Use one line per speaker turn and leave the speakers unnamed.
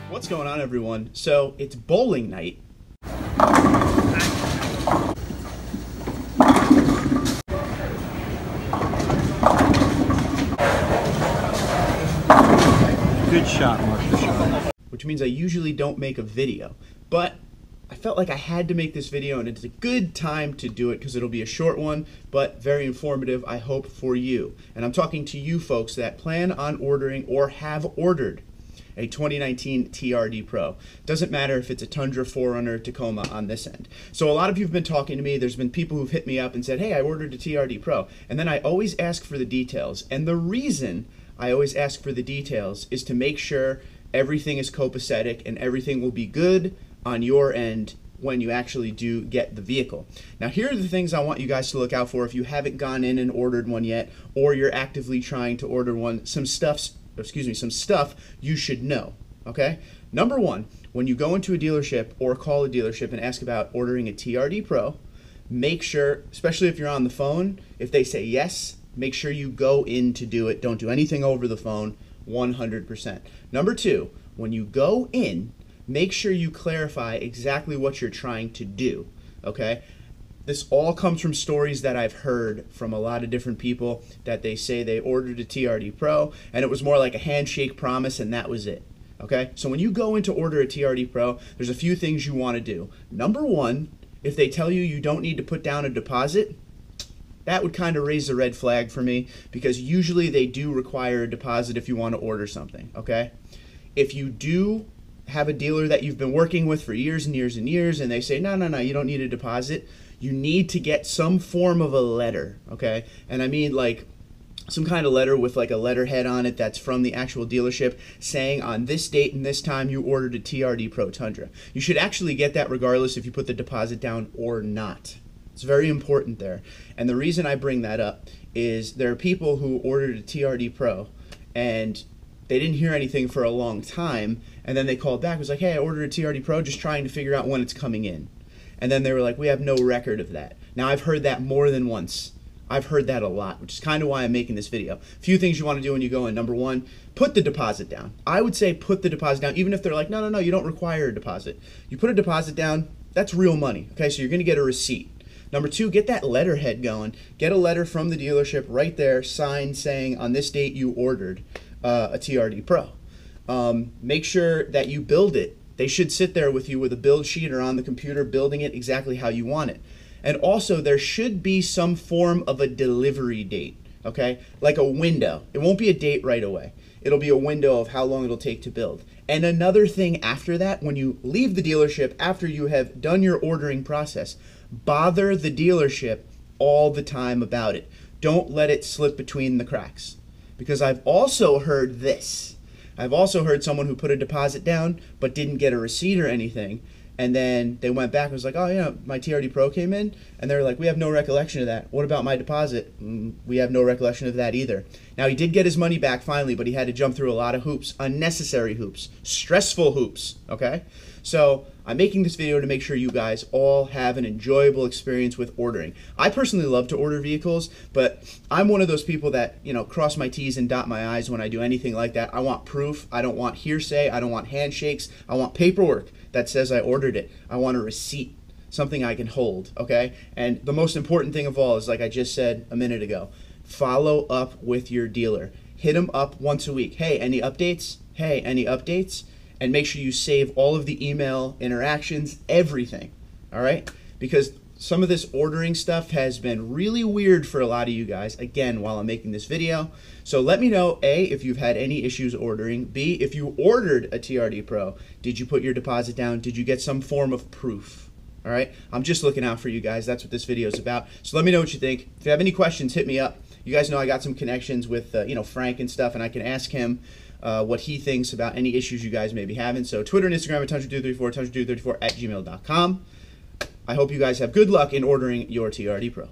What's going on, everyone? So it's bowling night.
Good shot, Mark.
Which means I usually don't make a video, but I felt like I had to make this video, and it's a good time to do it because it'll be a short one, but very informative, I hope, for you. And I'm talking to you folks that plan on ordering or have ordered a 2019 TRD Pro. Doesn't matter if it's a Tundra, 4Runner, Tacoma on this end. So a lot of you have been talking to me. There's been people who've hit me up and said, hey, I ordered a TRD Pro. And then I always ask for the details. And the reason I always ask for the details is to make sure everything is copacetic and everything will be good on your end when you actually do get the vehicle. Now, here are the things I want you guys to look out for if you haven't gone in and ordered one yet, or you're actively trying to order one. Some stuff you should know, okay? Number one, when you go into a dealership or call a dealership and ask about ordering a TRD Pro, make sure, especially if you're on the phone, if they say yes, make sure you go in to do it. Don't do anything over the phone, 100%. Number two, when you go in, make sure you clarify exactly what you're trying to do, okay? This all comes from stories that I've heard from a lot of different people that they say they ordered a TRD Pro and it was more like a handshake promise and that was it, okay? So when you go in to order a TRD Pro, there's a few things you want to do. Number one, if they tell you you don't need to put down a deposit, that would kind of raise a red flag for me because usually they do require a deposit if you want to order something, okay? If you do have a dealer that you've been working with for years and years and years and they say, no, you don't need a deposit, you need to get some form of a letter, okay? And I mean like some kind of letter with like a letterhead on it that's from the actual dealership saying on this date and this time you ordered a TRD Pro Tundra. You should actually get that regardless if you put the deposit down or not. It's very important there. And the reason I bring that up is there are people who ordered a TRD Pro and they didn't hear anything for a long time, and then they called back. It was like, hey, I ordered a TRD Pro, just trying to figure out when it's coming in. And then they were like, we have no record of that. Now, I've heard that more than once. I've heard that a lot, which is kind of why I'm making this video. A few things you want to do when you go in. Number one, put the deposit down. I would say put the deposit down, even if they're like, no, you don't require a deposit. You put a deposit down, that's real money, okay? So you're going to get a receipt. Number two, get that letterhead going. Get a letter from the dealership right there, signed saying on this date you ordered a TRD Pro. Make sure that you build it. They should sit there with you with a build sheet or on the computer building it exactly how you want it. And also there should be some form of a delivery date, okay? Like a window. It won't be a date right away. It'll be a window of how long it'll take to build. And another thing after that, when you leave the dealership, after you have done your ordering process, bother the dealership all the time about it. Don't let it slip between the cracks. Because I've also heard this. I've also heard someone who put a deposit down but didn't get a receipt or anything, and then they went back and was like, oh yeah, my TRD Pro came in, and they're like, we have no recollection of that. What about my deposit? We have no recollection of that either. Now, he did get his money back finally, but he had to jump through a lot of hoops, unnecessary hoops, stressful hoops, okay? So I'm making this video to make sure you guys all have an enjoyable experience with ordering. I personally love to order vehicles, but I'm one of those people that, you know, cross my T's and dot my I's when I do anything like that. I want proof. I don't want hearsay. I don't want handshakes. I want paperwork that says I ordered it. I want a receipt, something I can hold, okay? And the most important thing of all is, like I just said a minute ago, follow up with your dealer. Hit them up once a week. Hey, any updates? Hey, any updates? And make sure you save all of the email interactions, everything, all right? Because some of this ordering stuff has been really weird for a lot of you guys, again, while I'm making this video. So let me know, A, if you've had any issues ordering, B, if you ordered a TRD Pro, did you put your deposit down? Did you get some form of proof? All right? I'm just looking out for you guys. That's what this video is about. So let me know what you think. If you have any questions, hit me up. You guys know I got some connections with, Frank and stuff, and I can ask him what he thinks about any issues you guys may be having. So Twitter and Instagram at Tundra234, Tundra234 at gmail.com. I hope you guys have good luck in ordering your TRD Pro.